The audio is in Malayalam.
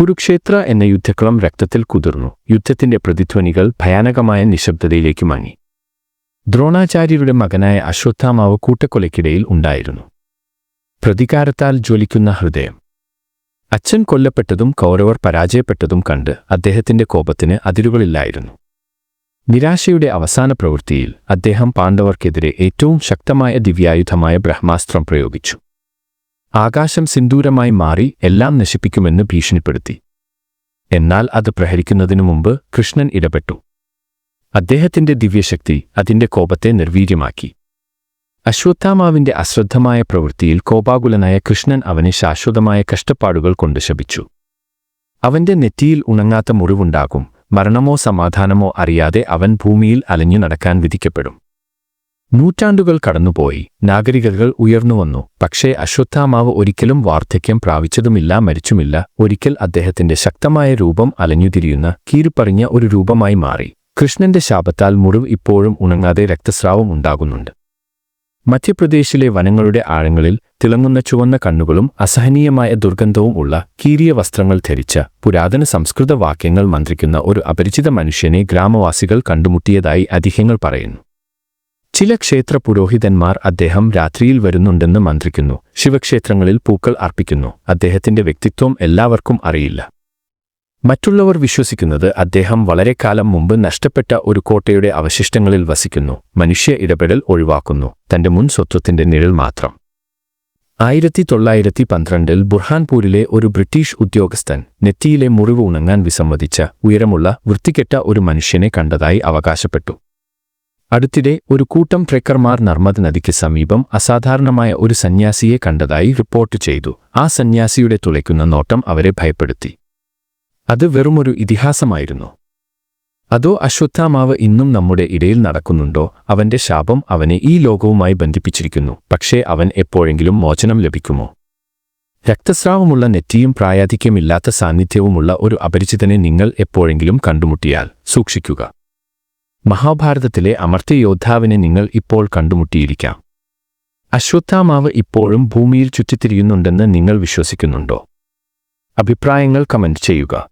കുരുക്ഷേത്ര എന്ന യുദ്ധക്കളം രക്തത്തിൽ കുതിർന്നു. യുദ്ധത്തിന്റെ പ്രതിധ്വനികൾ ഭയാനകമായ നിശബ്ദതയിലേക്ക് മങ്ങി. ദ്രോണാചാര്യരുടെ മകനായ അശ്വത്ഥാമാവ് കൂട്ടക്കൊലയ്ക്കിടയിൽ ഉണ്ടായിരുന്നു. പ്രതികാരത്താൽ ജ്വലിക്കുന്ന ഹൃദയം. അച്ഛൻ കൊല്ലപ്പെട്ടതും കൗരവർ പരാജയപ്പെട്ടതും കണ്ട് അദ്ദേഹത്തിന്റെ കോപത്തിന് അതിരുകളില്ലായിരുന്നു. നിരാശയുടെ അവസാന പ്രവൃത്തിയിൽ അദ്ദേഹം പാണ്ഡവർക്കെതിരെ ഏറ്റവും ശക്തമായ ദിവ്യായുധമായ ബ്രഹ്മാസ്ത്രം പ്രയോഗിച്ചു. ആകാശം സിന്ദൂരമായി മാറി എല്ലാം നശിപ്പിക്കുമെന്ന് ഭീഷണിപ്പെടുത്തി. എന്നാൽ അത് പ്രഹരിക്കുന്നതിനു മുമ്പ് കൃഷ്ണൻ ഇടപെട്ടു. അദ്ദേഹത്തിന്റെ ദിവ്യശക്തി അതിന്റെ കോപത്തെ നിർവീര്യമാക്കി. അശ്വത്ഥാമാവിന്റെ അശ്രദ്ധമായ പ്രവൃത്തിയിൽ കോപാകുലനായ കൃഷ്ണൻ അവനെ ശാശ്വതമായ കഷ്ടപ്പാടുകൾ കൊണ്ട് ശപിച്ചു. അവന്റെ നെറ്റിയിൽ ഉണങ്ങാത്ത മുറിവുണ്ടാകും. മരണമോ സമാധാനമോ അറിയാതെ അവൻ ഭൂമിയിൽ അലഞ്ഞു നടക്കാൻ വിധിക്കപ്പെടും. നൂറ്റാണ്ടുകൾ കടന്നുപോയി, നാഗരികതകൾ ഉയർന്നുവന്നു. പക്ഷേ അശ്വത്ഥാമാവ് ഒരിക്കലും വാർദ്ധക്യം പ്രാപിച്ചതുമില്ല, മരിച്ചുമില്ല. ഒരിക്കൽ അദ്ദേഹത്തിന്റെ ശക്തമായ രൂപം അലഞ്ഞുതിരിയുന്ന കീറിപ്പറിഞ്ഞ ഒരു രൂപമായി മാറി. കൃഷ്ണന്റെ ശാപത്താൽ മുറിവ് ഇപ്പോഴും ഉണങ്ങാതെ രക്തസ്രാവം ഉണ്ടാകുന്നുണ്ട്. മധ്യപ്രദേശിലെ വനങ്ങളുടെ ആഴങ്ങളിൽ തിളങ്ങുന്ന ചുവന്ന കണ്ണുകളും അസഹനീയമായ ദുർഗന്ധവും ഉള്ള കീറിയ വസ്ത്രങ്ങൾ ധരിച്ച പുരാതന സംസ്കൃത വാക്യങ്ങൾ മന്ത്രിക്കുന്ന ഒരു അപരിചിത മനുഷ്യനെ ഗ്രാമവാസികൾ കണ്ടുമുട്ടിയതായി ഐതിഹ്യങ്ങൾ പറയുന്നു. ചില ക്ഷേത്ര പുരോഹിതന്മാർ അദ്ദേഹം രാത്രിയിൽ വരുന്നുണ്ടെന്ന് മന്ത്രിക്കുന്നു. ശിവക്ഷേത്രങ്ങളിൽ പൂക്കൾ അർപ്പിക്കുന്നു. അദ്ദേഹത്തിന്റെ വ്യക്തിത്വം എല്ലാവർക്കും അറിയില്ല. മറ്റുള്ളവർ വിശ്വസിക്കുന്നത് അദ്ദേഹം വളരെക്കാലം മുമ്പ് നഷ്ടപ്പെട്ട ഒരു കോട്ടയുടെ അവശിഷ്ടങ്ങളിൽ വസിക്കുന്നു. മനുഷ്യ ഇടപെടൽ ഒഴിവാക്കുന്നു. തന്റെ മുൻ സ്വത്വത്തിന്റെ നിഴൽ മാത്രം. 1912 ബുർഹാൻപൂരിലെ ഒരു ബ്രിട്ടീഷ് ഉദ്യോഗസ്ഥൻ നെറ്റിയിലെ മുറിവ് ഉണങ്ങാൻ വിസമ്മതിച്ച ഉയരമുള്ള വൃത്തികെട്ട ഒരു മനുഷ്യനെ കണ്ടതായി അവകാശപ്പെട്ടു. അടുത്തിടെ ഒരു കൂട്ടം ട്രെക്കർമാർ നർമ്മദ നദിക്ക് സമീപം അസാധാരണമായ ഒരു സന്യാസിയെ കണ്ടതായി റിപ്പോർട്ട് ചെയ്തു. ആ സന്യാസിയുടെ തുളയ്ക്കുന്ന നോട്ടം അവരെ ഭയപ്പെടുത്തി. അത് വെറുമൊരു ഇതിഹാസമായിരുന്നു. അതോ അശ്വത്ഥാമാവ് ഇന്നും നമ്മുടെ ഇടയിൽ നടക്കുന്നുണ്ടോ? അവന്റെ ശാപം അവനെ ഈ ലോകവുമായി ബന്ധിപ്പിച്ചിരിക്കുന്നു. പക്ഷേ അവൻ എപ്പോഴെങ്കിലും മോചനം ലഭിക്കുമോ? രക്തസ്രാവമുള്ള നെറ്റിയും പ്രായാധിക്യമില്ലാത്ത സാന്നിധ്യവുമുള്ള ഒരു അപരിചിതനെ നിങ്ങൾ എപ്പോഴെങ്കിലും കണ്ടുമുട്ടിയാൽ സൂക്ഷിക്കുക. മഹാഭാരതത്തിലെ അമർത്യ യോദ്ധാവിനെ നിങ്ങൾ ഇപ്പോൾ കണ്ടുമുട്ടിയിരിക്കാം. അശ്വത്ഥാമാവ് ഇപ്പോഴും ഭൂമിയിൽ ചുറ്റിത്തിരിയുന്നുണ്ടെന്ന് നിങ്ങൾ വിശ്വസിക്കുന്നുണ്ടോ? അഭിപ്രായങ്ങൾ കമന്റ് ചെയ്യുക.